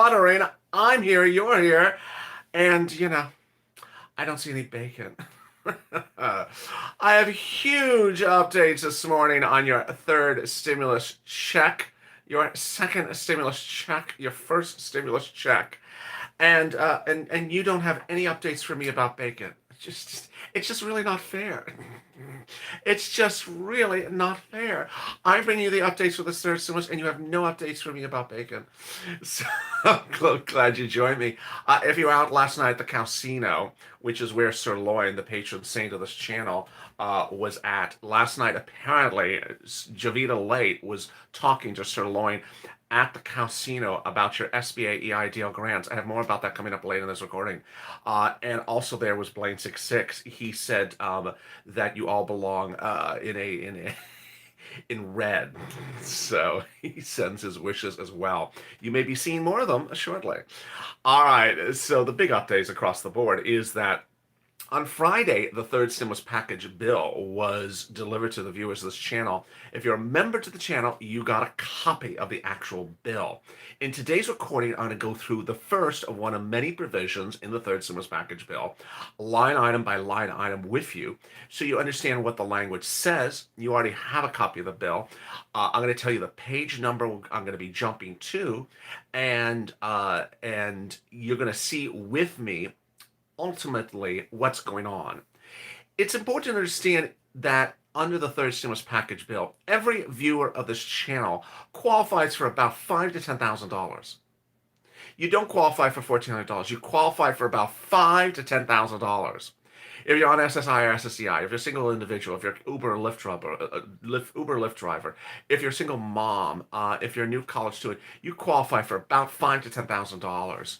sputtering. I'm here, you're here, and I don't see any bacon. I have huge updates this morning on your third stimulus check, your second stimulus check, your first stimulus check, and you don't have any updates for me about bacon. It's just really not fair. It's just really not fair. I bring you the updates for the third stimulus, and you have no updates for me about bacon. So I'm glad you joined me. If you were out last night at the casino, which is where Sirloin, the patron saint of this channel, was at last night, apparently Javita Late was talking to Sirloin at the casino about your SBA EIDL grants. I have more about that coming up later in this recording. And also there was Blaine66. He said that you all belong in red. So he sends his wishes as well. You may be seeing more of them shortly. All right, so the big updates across the board is that on Friday, the third stimulus package bill was delivered to the viewers of this channel. If you're a member to the channel, you got a copy of the actual bill. In today's recording, I'm going to go through the first of one of many provisions in the third stimulus package bill, line item by line item with you, so you understand what the language says. You already have a copy of the bill. I'm going to tell you the page number I'm going to be jumping to, and you're going to see with me ultimately what's going on. It's important to understand that under the third stimulus package bill, every viewer of this channel qualifies for about $5,000 to $10,000. You don't qualify for $1,400. You qualify for about $5,000 to $10,000. If you're on SSI or SSDI, if you're a single individual, if you're Uber or Lyft driver, if you're a single mom, if you're a new college student, you qualify for about $5,000 to $10,000.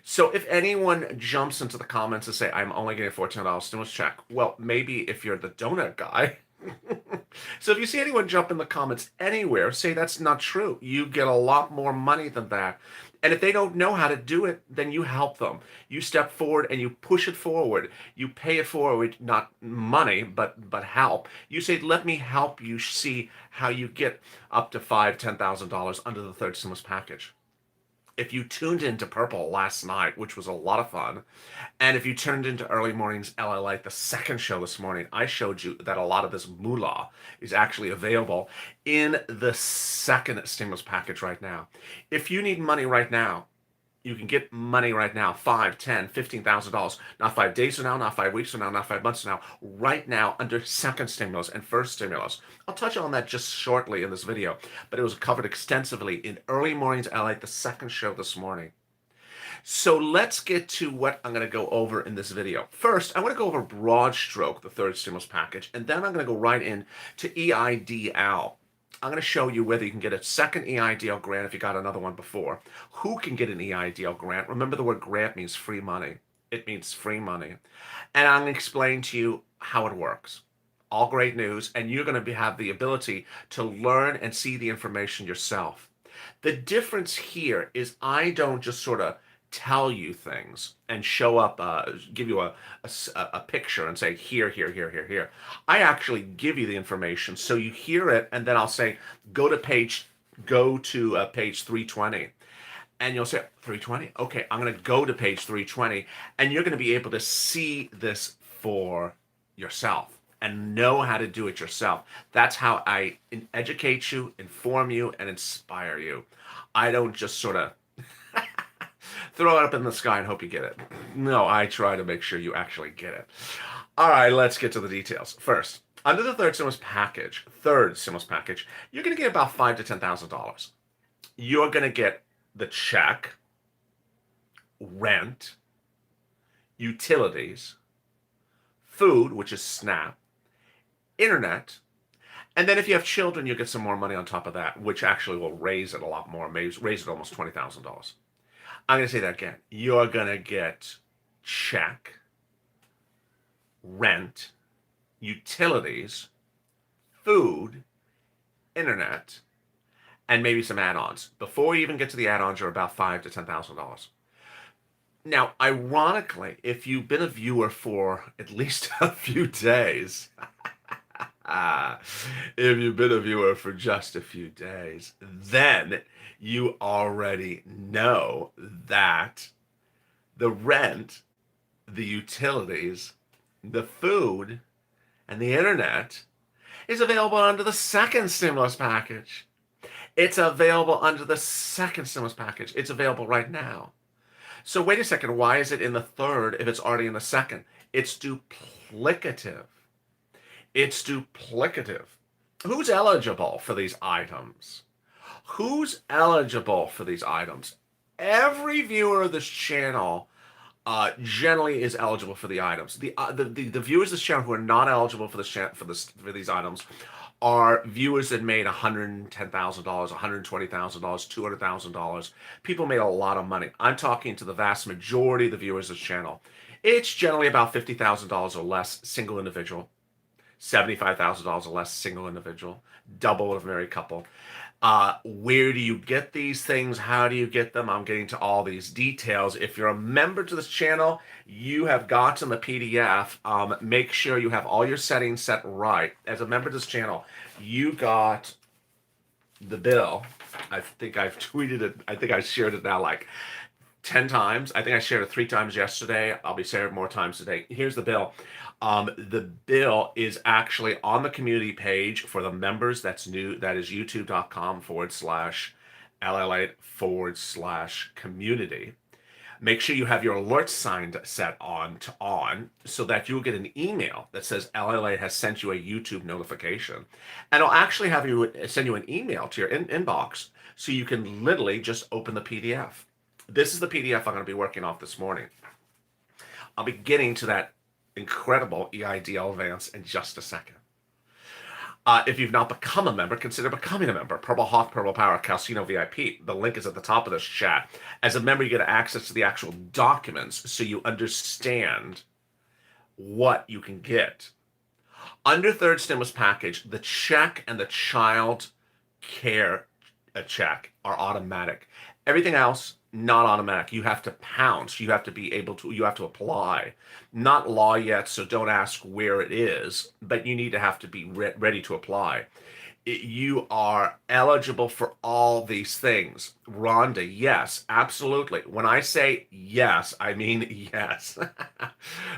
So if anyone jumps into the comments and say, I'm only getting a $1,400 stimulus check, well, maybe if you're the donut guy. So if you see anyone jump in the comments anywhere, say that's not true. You get a lot more money than that. And if they don't know how to do it, then you help them. You step forward and you push it forward. You pay it forward, not money, but help. You say, let me help you see how you get up to $5,000, $10,000 under the third stimulus package. If you tuned into Purple last night, which was a lot of fun, and if you turned into Early Mornings LALate, the second show this morning, I showed you that a lot of this moolah is actually available in the second stimulus package right now. If you need money right now, you can get money right now, $5,000, $10,000, $15,000, not 5 days from now, not 5 weeks from now, not 5 months from now, right now under second stimulus and first stimulus. I'll touch on that just shortly in this video, but it was covered extensively in Early Mornings LALate, the second show this morning. So let's get to what I'm going to go over in this video. First, I want to go over broad stroke, the third stimulus package, and then I'm going to go right in to EIDL. I'm going to show you whether you can get a second EIDL grant if you got another one before. Who can get an EIDL grant? Remember, the word grant means free money. It means free money. And I'm going to explain to you how it works. All great news, and you're going to have the ability to learn and see the information yourself. The difference here is I don't just sort of tell you things and show up, give you a picture and say, here, here, here, here, here. I actually give you the information so you hear it, and then I'll say, go to page 320. And you'll say, 320? Okay, I'm going to go to page 320, and you're going to be able to see this for yourself and know how to do it yourself. That's how I educate you, inform you, and inspire you. I don't just sort of throw it up in the sky and hope you get it. No, I try to make sure you actually get it. All right, let's get to the details. First, under the third stimulus package, you're going to get about $5,000 to $10,000. You're going to get the check, rent, utilities, food, which is SNAP, internet, and then if you have children, you'll get some more money on top of that, which actually will raise it a lot more, raise it almost $20,000. I'm going to say that again. You're going to get check, rent, utilities, food, internet, and maybe some add-ons. Before you even get to the add-ons, you're about $5,000 to $10,000. Now, ironically, if you've been a viewer for at least a few days, if you've been a viewer for just a few days, then you already know that the rent, the utilities, the food, and the internet is available under the second stimulus package. It's available under the second stimulus package. It's available right now. So wait a second, why is it in the third if it's already in the second? It's duplicative. It's duplicative. Who's eligible for these items? Who's eligible for these items? Every viewer of this channel generally is eligible for the items. The viewers of this channel who are not eligible for for these items are viewers that made $110,000, $120,000, $200,000. People made a lot of money. I'm talking to the vast majority of the viewers of this channel. It's generally about $50,000 or less single individual, $75,000 or less single individual, double of married couple. Where do you get these things? How do you get them? I'm getting to all these details. If you're a member to this channel, you have gotten the PDF. Make sure you have all your settings set right. As a member to this channel, you got the bill. I think I've tweeted it. I think I shared it now like 10 times. I think I shared it 3 times yesterday. I'll be sharing it more times today. Here's the bill. The bill is actually on the community page for the members. That's new. That is youtube.com/LLate/community. Make sure you have your alerts signed set on to on so that you'll get an email that says LLA has sent you a YouTube notification. And I'll actually have you send you an email to your inbox so you can literally just open the PDF. This is the PDF I'm going to be working off this morning. I'll be getting to that incredible Eidl advance in just a second. If you've not become a member, consider becoming a member. Purple Hawk, Purple Power, Calcino VIP. The link is at the top of this chat. As a member, you get access to the actual documents so you understand what you can get. Under third stimulus package, the check and the child care check are automatic. Everything else, not automatic. You have to pounce. You have to be able to, you have to apply. Not law yet, so don't ask where it is, but you need to have to be ready to apply. You are eligible for all these things. Rhonda, yes, absolutely. When I say yes, I mean yes.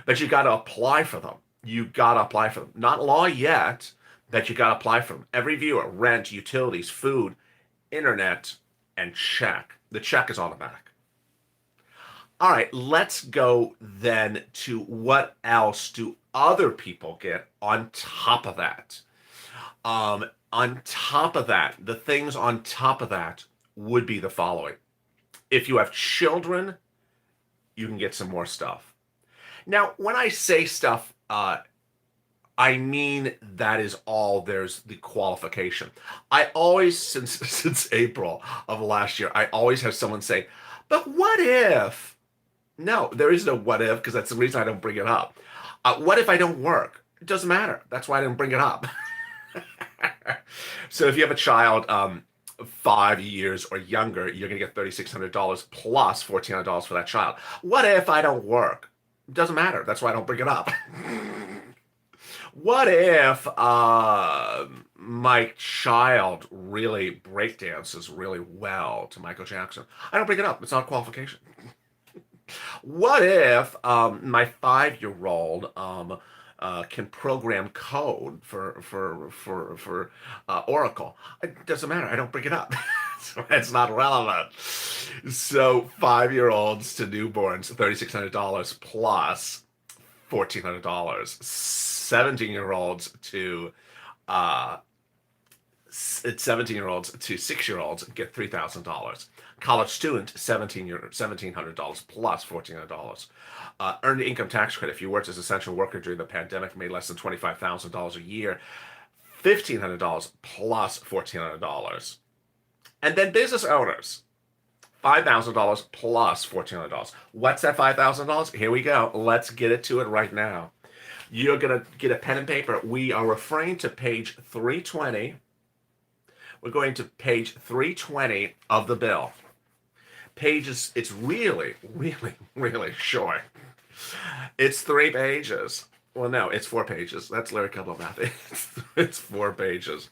But you got to apply for them. You got to apply for them. Not law yet, but you got to apply for them. Every viewer, rent, utilities, food, internet, and check. The check is automatic. All right, let's go then to what else do other people get on top of that? On top of that, the things on top of that would be the following. If you have children, you can get some more stuff. Now, when I say stuff, I mean that is all. There's the qualification. I always, since April of last year, I always have someone say, but what if? No, there is no what if, because that's the reason I don't bring it up. What if I don't work? It doesn't matter. That's why I didn't bring it up. So if you have a child 5 years or younger, you're going to get $3,600 plus $1,400 for that child. What if I don't work? It doesn't matter. That's why I don't bring it up. What if my child really breakdances really well to Michael Jackson? I don't bring it up. It's not a qualification. What if my 5-year-old can program code for Oracle? It doesn't matter. I don't bring it up. So it's not relevant. So 5-year-olds to newborns, $3,600 plus $1,400. 17-year-olds to 6-year-olds get $3,000. College student, $1,700 plus $1,400. Earned income tax credit. If you worked as an essential worker during the pandemic, made less than $25,000 a year, $1,500 plus $1,400. And then business owners, $5,000 plus $1,400. What's that $5,000? Here we go. Let's get into it right now. You're going to get a pen and paper. We are referring to page 320. We're going to page 320 of the bill. Pages, it's really, really, really short. It's 3 pages. Well, no, it's 4 pages. That's Larry Kudlow math. It's 4 pages.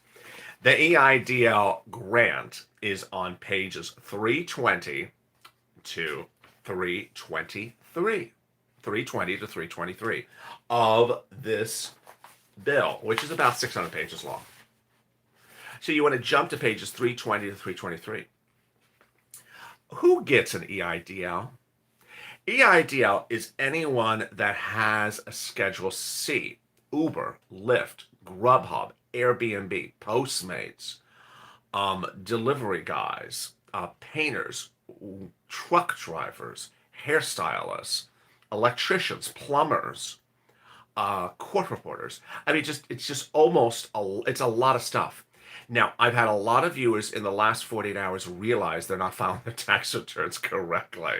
The EIDL grant is on pages 320 to 323. 320 to 323 of this bill, which is about 600 pages long. So you want to jump to pages 320 to 323. Who gets an EIDL? EIDL is anyone that has a Schedule C. Uber, Lyft, Grubhub, Airbnb, Postmates, delivery guys, painters, truck drivers, hairstylists, electricians, plumbers, court reporters. I mean, it's just almost it's a lot of stuff. Now, I've had a lot of viewers in the last 48 hours realize they're not filing their tax returns correctly.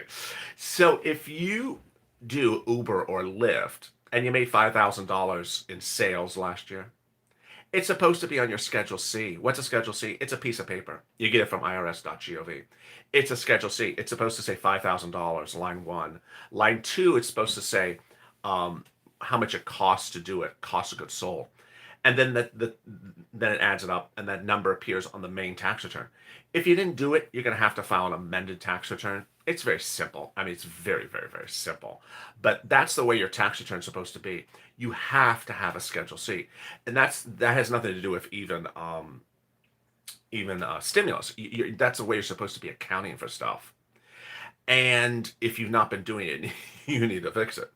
So if you do Uber or Lyft and you made $5,000 in sales last year, it's supposed to be on your Schedule C. What's a Schedule C? It's a piece of paper. You get it from irs.gov. It's a Schedule C. It's supposed to say $5,000, line 1. Line 2, it's supposed to say how much it costs to do it, cost of goods sold. And then then it adds it up, and that number appears on the main tax return. If you didn't do it, you're going to have to file an amended tax return. It's very simple. I mean, it's very, very, very simple. But that's the way your tax return is supposed to be. You have to have a Schedule C, and that has nothing to do with even stimulus. That's the way you're supposed to be accounting for stuff. And if you've not been doing it, you need to fix it.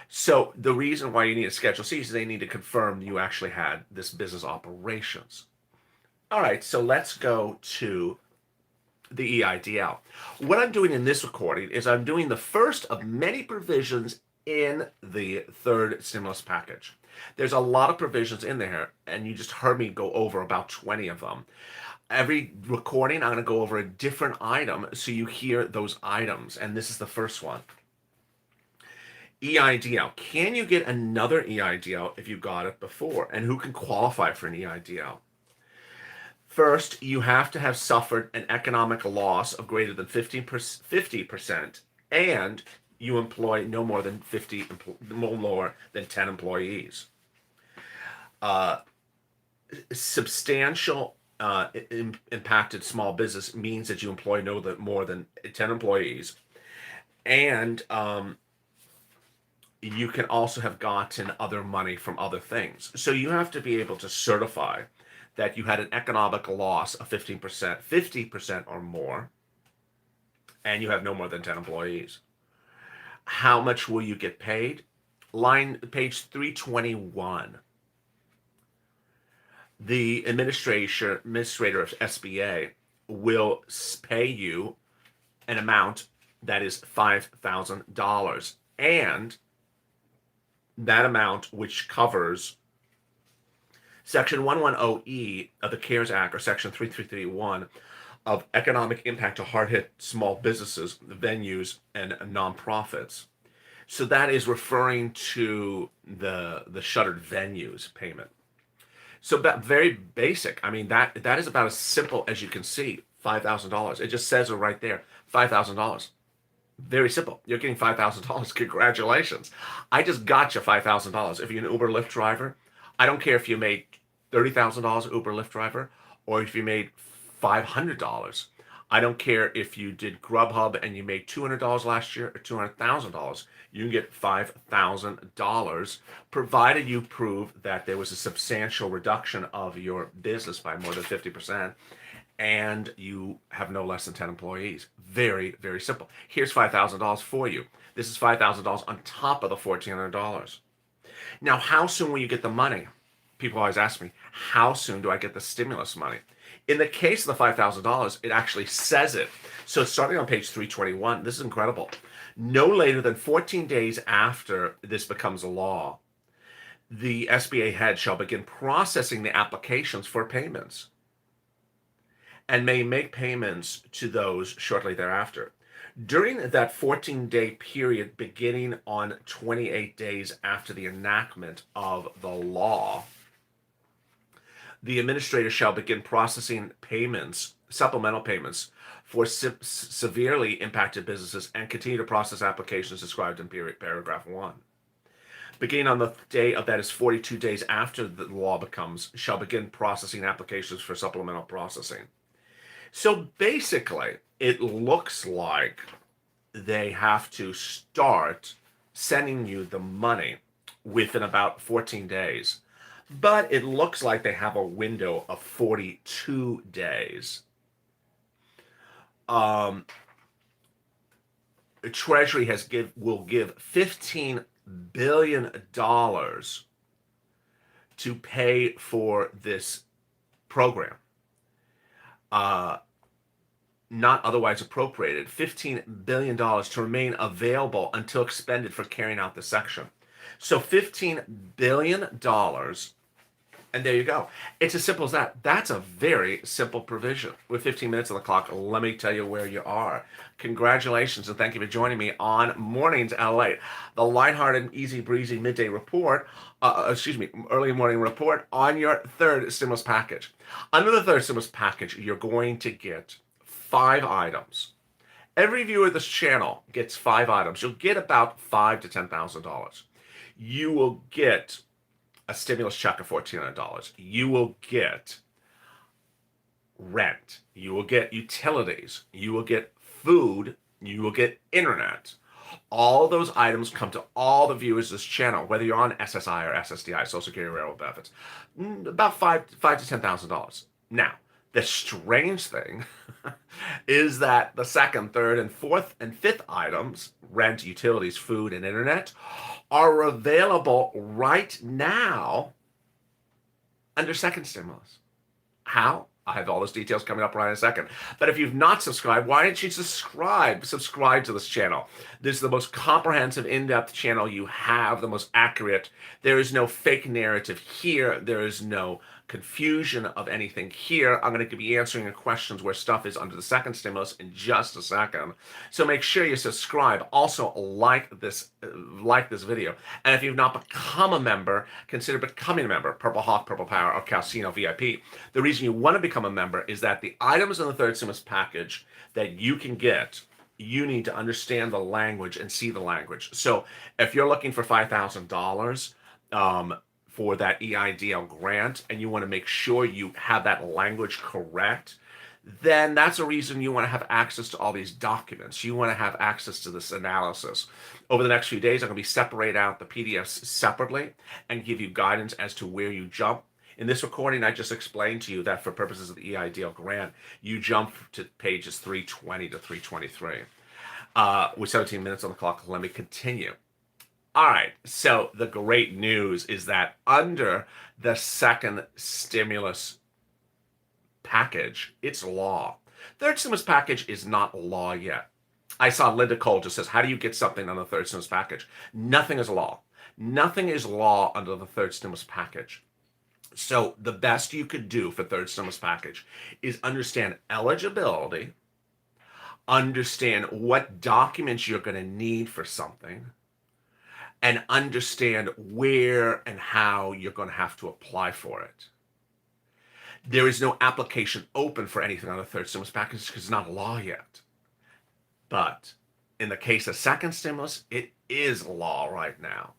So the reason why you need a Schedule C is they need to confirm you actually had this business operations. All right, so let's go to the EIDL. What I'm doing in this recording is I'm doing the first of many provisions in the third stimulus package. There's a lot of provisions in there, and you just heard me go over about 20 of them. Every recording, I'm going to go over a different item so you hear those items, and this is the first one. EIDL. Can you get another EIDL if you got it before? And who can qualify for an EIDL? First, you have to have suffered an economic loss of greater than 50%, and you employ no more than 10 employees. Substantial impacted small business means that you employ no more than 10 employees, and you can also have gotten other money from other things. So you have to be able to certify that you had an economic loss of 15%, 50% or more, and you have no more than 10 employees. How much will you get paid? Page 321. The administrator of SBA will pay you an amount that is $5,000, and that amount, which covers Section 110E of the CARES Act, or Section 3331 of economic impact to hard-hit small businesses, venues, and nonprofits. So that is referring to the shuttered venues payment. So that very basic. I mean, that is about as simple as you can see. $5,000. It just says it right there. $5,000. Very simple. You're getting $5,000. Congratulations. I just got you $5,000. If you're an Uber Lyft driver, I don't care if you made $30,000 Uber Lyft driver or if you made $500. I don't care if you did Grubhub and you made $200 last year or $200,000. You can get $5,000 provided you prove that there was a substantial reduction of your business by more than 50%. And you have no less than 10 employees. Very, very simple. Here's $5,000 for you. This is $5,000 on top of the $1,400. Now, how soon will you get the money? People always ask me, how soon do I get the stimulus money? In the case of the $5,000, it actually says it. So starting on page 321, this is incredible. No later than 14 days after this becomes a law, the SBA head shall begin processing the applications for payments and may make payments to those shortly thereafter. During that 14-day period beginning on 28 days after the enactment of the law, the administrator shall begin processing payments, supplemental payments, for severely impacted businesses and continue to process applications described in paragraph 1. Beginning on the day of that is 42 days after the law shall begin processing applications for supplemental processing. So basically, it looks like they have to start sending you the money within about 14 days. But it looks like they have a window of 42 days. The Treasury will give $15 billion to pay for this program. Not otherwise appropriated, $15 billion to remain available until expended for carrying out this section. So $15 billion, and there you go. It's as simple as that. That's a very simple provision. With 15 minutes on the clock, let me tell you where you are. Congratulations, and thank you for joining me on Mornings LA, the lighthearted, easy breezy midday report, early morning report on your third stimulus package. Under the third stimulus package, you're going to get 5 items. Every viewer of this channel gets 5 items. You'll get about $5,000 to $10,000. You will get a stimulus check of $1,400. You will get rent. You will get utilities. You will get food. You will get internet. All those items come to all the viewers of this channel, whether you're on SSI or SSDI, Social Security Railroad Benefits, about $5,000 to $10,000. Now, the strange thing is that the second, third, and fourth and fifth items, rent, utilities, food, and internet, are available right now under second stimulus. How? I have all those details coming up right in a second. But if you've not subscribed, why don't you subscribe? Subscribe to this channel. This is the most comprehensive, in-depth channel you have, the most accurate. There is no fake narrative here. There is no confusion of anything here. I'm going to be answering your questions where stuff is under the second stimulus in just a second. So make sure you subscribe. Also like this video. And if you've not become a member, consider becoming a member. Purple Hawk, Purple Power, or Calcino VIP. The reason you want to become a member is that the items in the third stimulus package that you can get, you need to understand the language and see the language. So if you're looking for $5,000, for that EIDL grant, and you want to make sure you have that language correct, then that's a reason you want to have access to all these documents. You want to have access to this analysis. Over the next few days, I'm going to be separate out the PDFs separately and give you guidance as to where you jump. In this recording, I just explained to you that for purposes of the EIDL grant, you jump to pages 320 to 323. With 17 minutes on the clock, let me continue. All right, so the great news is that under the second stimulus package, it's law. Third stimulus package is not law yet. I saw Linda Cole just says, how do you get something on the third stimulus package? Nothing is law. Nothing is law under the third stimulus package. So the best you could do for third stimulus package is understand eligibility, understand what documents you're going to need for something, and understand where and how you're going to have to apply for it. There is no application open for anything on the third stimulus package because it's not law yet. But in the case of second stimulus, it is law right now.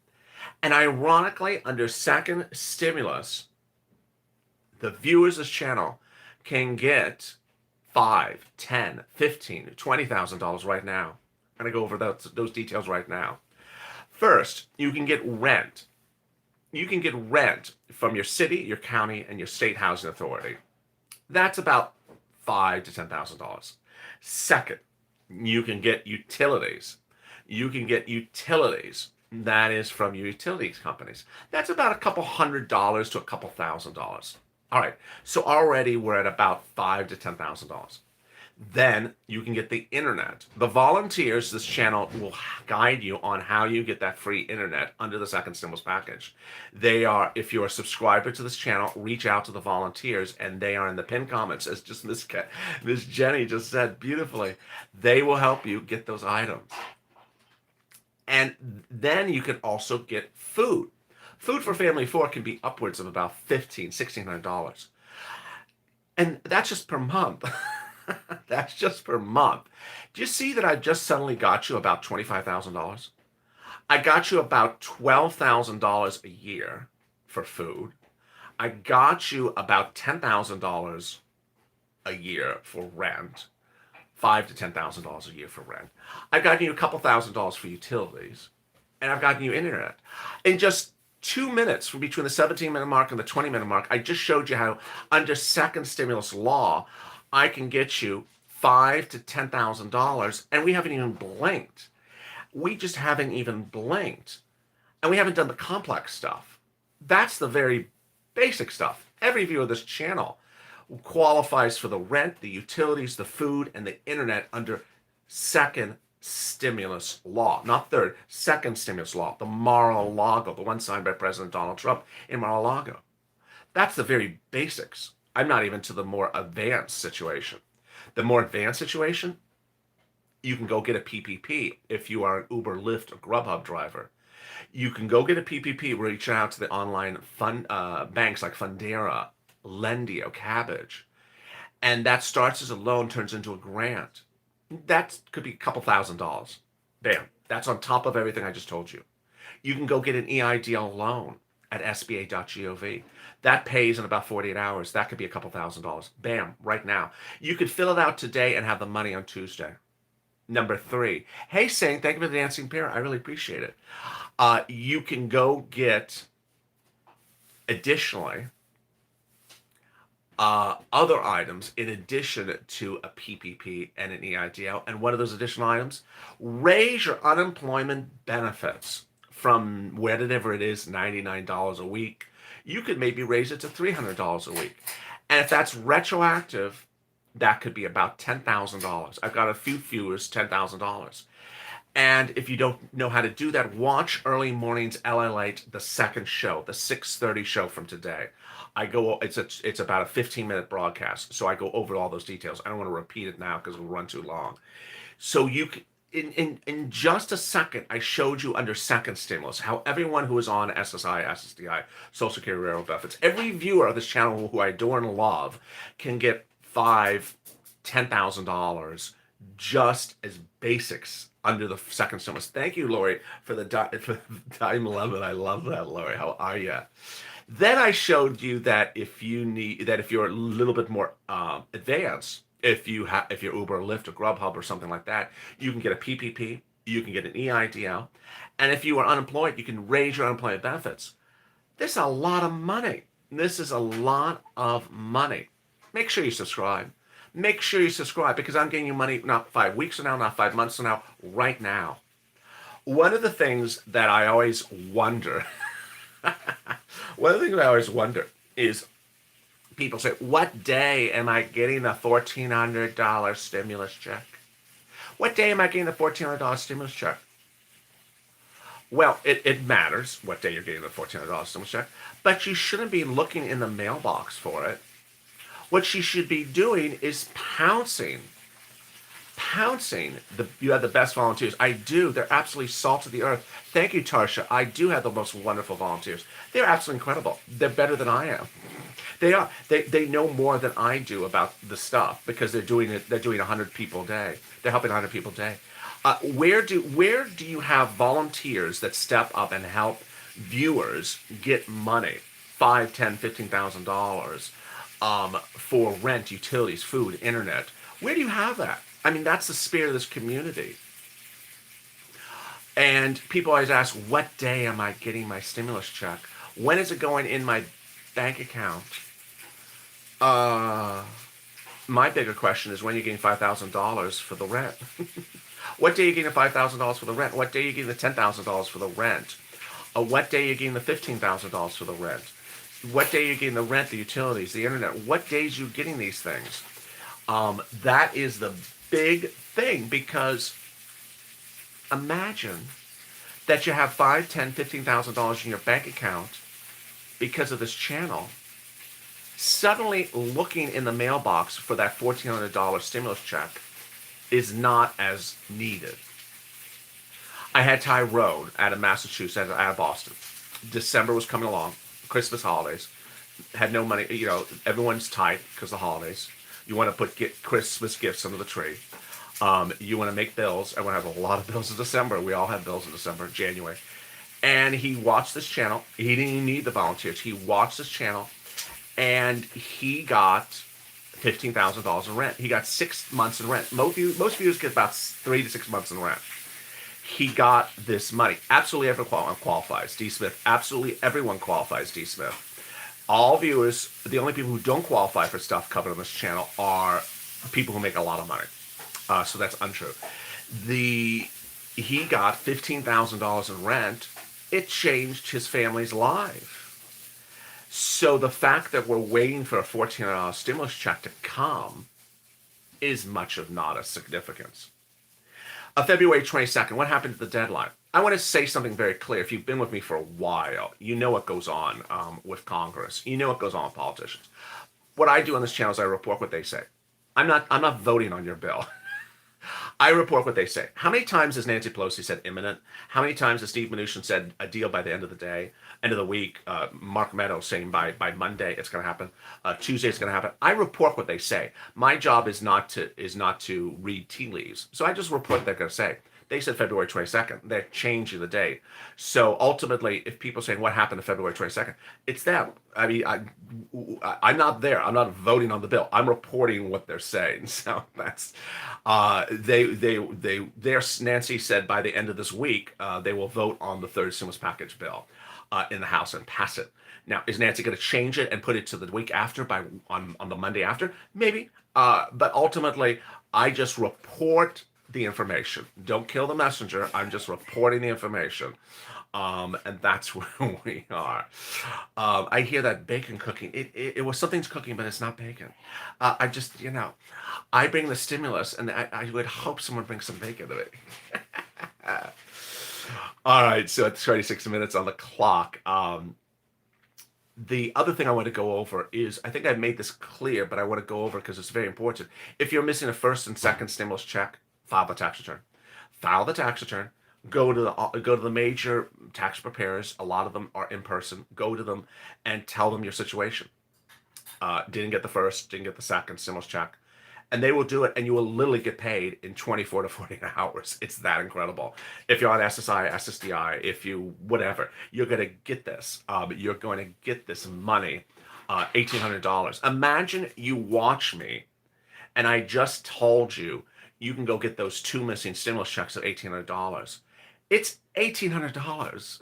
And ironically, under second stimulus, the viewers of this channel can get $5,000, $10,000, $15,000, $20,000 right now. I'm going to go over those details right now. First, you can get rent. You can get rent from your city, your county, and your state housing authority. That's about $5,000 to $10,000. Second, you can get utilities. You can get utilities. That is from your utilities companies. That's about a couple $100 to a couple $1,000. All right, so already we're at about $5,000 to $10,000. Then you can get the internet. The volunteers, this channel will guide you on how you get that free internet under the second stimulus package. They are, if you're a subscriber to this channel, reach out to the volunteers, and they are in the pinned comments, as just Miss Jenny just said beautifully. They will help you get those items. And then you can also get food. Food for family of 4 can be upwards of about $1,500, $1,600. And that's just per month. That's just per month. Do you see that I just suddenly got you about $25,000? I got you about $12,000 a year for food. I got you about $10,000 a year for rent. $5,000 to $10,000 a year for rent. I've gotten you a couple $1,000s for utilities, and I've gotten you internet. In just 2 minutes from between the 17-minute mark and the 20-minute mark, I just showed you how under second stimulus law, I can get you $5,000 to $10,000, and we haven't even blinked. We just haven't even blinked, and we haven't done the complex stuff. That's the very basic stuff. Every viewer of this channel qualifies for the rent, the utilities, the food, and the internet under second stimulus law, not third, second stimulus law, the Mar-a-Lago, the one signed by President Donald Trump in Mar-a-Lago. That's the very basics. I'm not even to the more advanced situation. The more advanced situation, you can go get a PPP if you are an Uber, Lyft, or Grubhub driver. You can go get a PPP, reach out to the online fund banks like Fundera, Lendio, Cabbage, and that starts as a loan, turns into a grant. That could be a couple $1,000s. Bam. That's on top of everything I just told you. You can go get an EIDL loan at sba.gov. That pays in about 48 hours. That could be a couple $1,000s. Bam, right now. You could fill it out today and have the money on Tuesday. Number 3. Hey, Saint, thank you for the dancing pair. I really appreciate it. You can go get, additionally, other items in addition to a PPP and an EIDL. And what are those additional items? Raise your unemployment benefits from whatever it is, $99 a week. You could maybe raise it to $300 a week. And if that's retroactive, that could be about $10,000. I've got a few viewers, $10,000. And if you don't know how to do that, watch Early Mornings LALate, the second show, the 6:30 show from today. It's about a 15-minute broadcast, so I go over all those details. I don't want to repeat it now because it'll run too long. So you can, in just a second, I showed you under second stimulus how everyone who is on SSI, SSDI, Social Security, Railroad benefits, every viewer of this channel who I adore and love can get $5,000, $10,000 just as basics under the second stimulus. Thank you, Lori, for the dime 11. I love that, Lori. How are you? Then I showed you that if you're a little bit more advanced, if you're Uber, Lyft, or Grubhub, or something like that, you can get a PPP, you can get an EIDL, and if you are unemployed, you can raise your unemployment benefits. This is a lot of money. This is a lot of money. Make sure you subscribe. Make sure you subscribe because I'm getting you money not 5 weeks from now, not 5 months from now, right now. One of the things that I always wonder, is people say, what day am I getting the $1,400 stimulus check? What day am I getting the $1,400 stimulus check? Well, it matters what day you're getting the $1,400 stimulus check, but you shouldn't be looking in the mailbox for it. What you should be doing is pouncing. You have the best volunteers. I do. They're absolutely salt of the earth. Thank you, Tarsha. I do have the most wonderful volunteers. They're absolutely incredible. They're better than I am. They are. They know more than I do about the stuff because they're doing 100 people a day. They're helping 100 people a day. Where do you have volunteers that step up and help viewers get money, $5,000, $10,000, $15,000 for rent, utilities, food, internet? Where do you have that? I mean, that's the spirit of this community. And people always ask, what day am I getting my stimulus check? When is it going in my bank account? My bigger question is when you're getting $5,000 for the rent. What day are you getting the $5,000 for the rent? What day are you getting the $10,000 for the rent? What day are you getting the $15,000 for the rent? What day are you getting the rent, the utilities, the internet? What days are you getting these things? That is the big thing, because imagine that you have $5,000, $10,000, $15,000 in your bank account because of this channel. Suddenly looking in the mailbox for that $1,400 stimulus check is not as needed. I had Tyrone out of Massachusetts, out of Boston. December was coming along, Christmas holidays. Had no money, everyone's tight because of the holidays. You want to get Christmas gifts under the tree. You want to make bills. Everyone has a lot of bills in December. We all have bills in December, January. And he watched this channel. He didn't even need the volunteers. He watched this channel, and he got $15,000 in rent. He got 6 months in rent. Most viewers get about 3 to 6 months in rent. He got this money. Absolutely everyone qualifies. D. Smith. Absolutely everyone qualifies. D. Smith. All viewers, the only people who don't qualify for stuff covered on this channel are people who make a lot of money. So that's untrue. He got $15,000 in rent. It changed his family's life. So the fact that we're waiting for a $1,400 stimulus check to come is much of not a significance. February 22nd, what happened to the deadline? I want to say something very clear. If you've been with me for a while, you know what goes on with Congress. You know what goes on with politicians. What I do on this channel is I report what they say. I'm not voting on your bill. I report what they say. How many times has Nancy Pelosi said imminent? How many times has Steve Mnuchin said a deal by the end of the day, end of the week? Mark Meadows saying by Monday it's going to happen. Tuesday it's going to happen. I report what they say. My job is not to read tea leaves. So I just report what they're going to say. They said February 22nd. They're changing the date. So ultimately, if people are saying what happened to February 22nd, it's them. I mean, I'm not there. I'm not voting on the bill. I'm reporting what they're saying. So that's Nancy said by the end of this week they will vote on the third stimulus package bill in the House and pass it. Now, is Nancy going to change it and put it to the week after on the Monday after? Maybe. But ultimately, I just report the information. Don't kill the messenger. I'm just reporting the information. And that's where we are. I hear that bacon cooking. It was something's cooking, but it's not bacon. I just, I bring the stimulus, and I would hope someone brings some bacon to it. All right, so it's 36 minutes on the clock. The other thing I want to go over is, I think I made this clear, but I want to go over because it's very important. If you're missing a first and second stimulus check, file the tax return. File the tax return. Go to the major tax preparers. A lot of them are in person. Go to them and tell them your situation. Didn't get the first, didn't get the second stimulus check. And they will do it, and you will literally get paid in 24 to 48 hours. It's that incredible. If you're on SSI, SSDI, if you whatever, you're going to get this. You're going to get this money, $1,800. Imagine you watch me, and I just told you you can go get those 2 missing stimulus checks of $1,800. It's $1,800.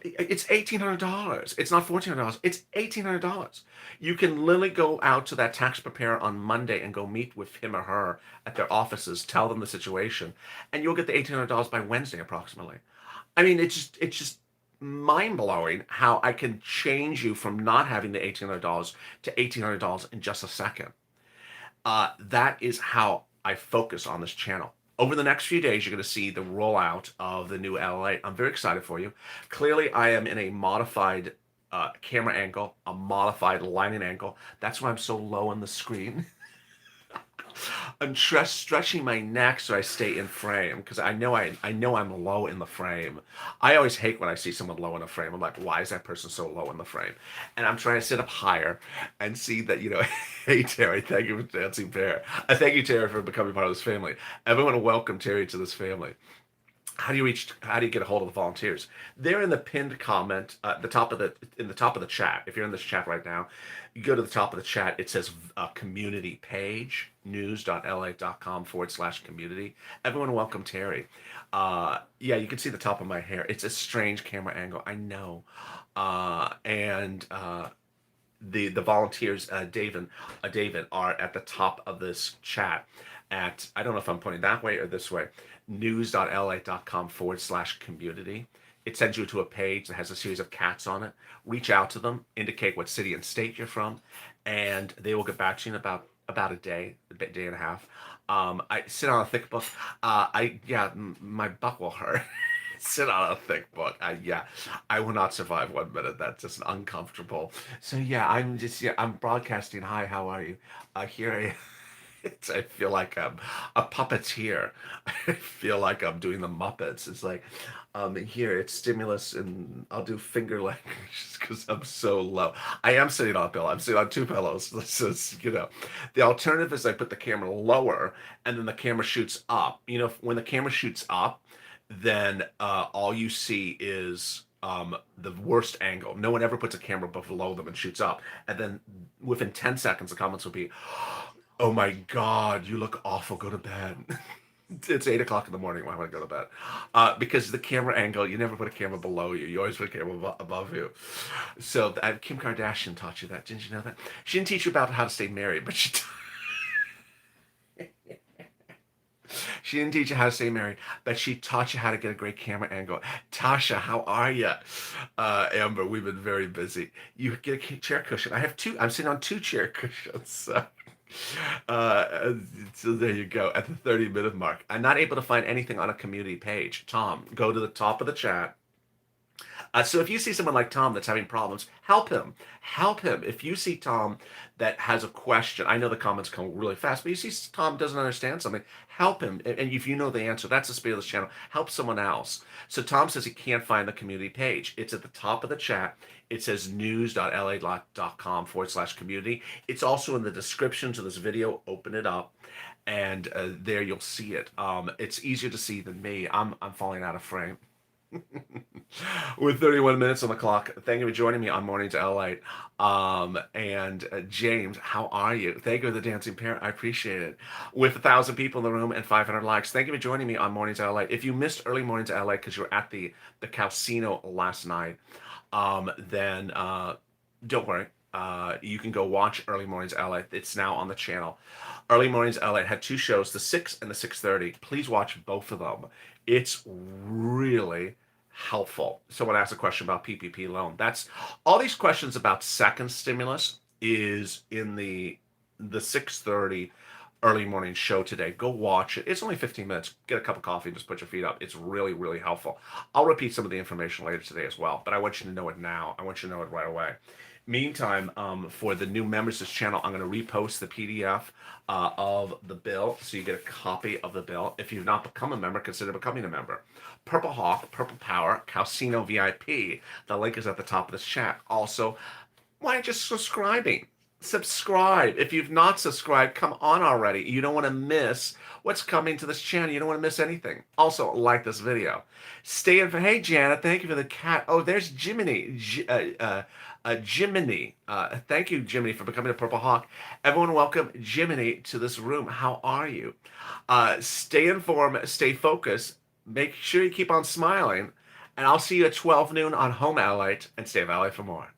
It's $1,800. It's not $1,400. It's $1,800. You can literally go out to that tax preparer on Monday and go meet with him or her at their offices, tell them the situation, and you'll get the $1,800 by Wednesday approximately. I mean, it's just mind-blowing how I can change you from not having the $1,800 to $1,800 in just a second. That is how I focus on this channel. Over the next few days, you're going to see the rollout of the new LLA. I'm very excited for you. Clearly, I am in a modified camera angle, a modified lighting angle. That's why I'm so low on the screen. I'm stretching my neck so I stay in frame because I know I'm low in the frame. I always hate when I see someone low in the frame. I'm like, why is that person so low in the frame? And I'm trying to sit up higher and see that, hey, Terry, thank you for dancing bear. I thank you, Terry, for becoming part of this family. Everyone welcome Terry to this family. How do you get a hold of the volunteers? They're in the pinned comment at the top of the chat. If you're in this chat right now, you go to the top of the chat. It says community page, news.la.com/community. Everyone welcome Terry. Yeah, you can see the top of my hair. It's a strange camera angle, I know. And the volunteers, David, are at the top of this chat. I don't know if I'm pointing that way or this way, news.la.com/community. It sends you to a page that has a series of cats on it. Reach out to them, indicate what city and state you're from, and they will get back to you in about a day and a half. I sit on a thick book. My butt will hurt. Sit on a thick book. I will not survive 1 minute. That's just uncomfortable. So I'm broadcasting. Hi, how are you? Here I feel like I'm a puppeteer. I feel like I'm doing the Muppets. It's like, here it's stimulus, and I'll do finger language because I'm so low. I am sitting on a pillow. I'm sitting on 2 pillows. This is, the alternative is I put the camera lower, and then the camera shoots up. When the camera shoots up, then all you see is the worst angle. No one ever puts a camera below them and shoots up. And then within 10 seconds, the comments will be, "Oh my God, you look awful. Go to bed." It's 8 o'clock in the morning when I want to go to bed. Because the camera angle, you never put a camera below you. You always put a camera above you. So Kim Kardashian taught you that. Didn't you know that? She didn't teach you about how to stay married, but she didn't teach you how to stay married, but she taught you how to get a great camera angle. Tasha, how are you? Amber, we've been very busy. You get a chair cushion. I have two. I'm sitting on two chair cushions. Uh, so there you go. At the 30-minute mark, I'm not able to find anything on a community page. Tom, go to the top of the chat. So if you see someone like Tom that's having problems, help him. Help him. If you see Tom that has a question, I know the comments come really fast, but you see Tom doesn't understand something, help him. And if you know the answer, that's the spirit of this channel. Help someone else. So Tom says he can't find the community page. It's at the top of the chat. It says news.la.com/community. It's also in the description to this video. Open it up, and there you'll see it. It's easier to see than me. I'm falling out of frame. With 31 minutes on the clock, thank you for joining me on Mornings LA. And James, how are you? Thank you for the dancing parent. I appreciate it. With 1,000 people in the room and 500 likes, thank you for joining me on Mornings LA. If you missed early Mornings LA because you were at the casino last night, then don't worry. You can go watch Early Mornings LA. It's now on the channel. Early Mornings LA had two shows, the 6 and the 6:30. Please watch both of them. It's really helpful. Someone asked a question about PPP loan. That's all these questions about second stimulus is in the 6:30 early morning show today. Go watch it. It's only 15 minutes. Get a cup of coffee and just put your feet up. It's really, really helpful. I'll repeat some of the information later today as well, but I want you to know it now. I want you to know it right away. Meantime, for the new members of this channel, I'm going to repost the PDF of the bill so you get a copy of the bill. If you've not become a member, consider becoming a member. Purple Hawk, Purple Power, Calcino VIP. The link is at the top of this chat. Also, why aren't you subscribing? Subscribe. If you've not subscribed, come on already. You don't want to miss what's coming to this channel. You don't want to miss anything. Also, like this video. Stay in for, hey, Janet, thank you for the cat. Oh, there's Jiminy. Jiminy. Thank you, Jiminy, for becoming a Purple Hawk. Everyone welcome Jiminy to this room. How are you? Stay informed, stay focused. Make sure you keep on smiling. And I'll see you at 12 noon on Home Allight, and stay Valley for more.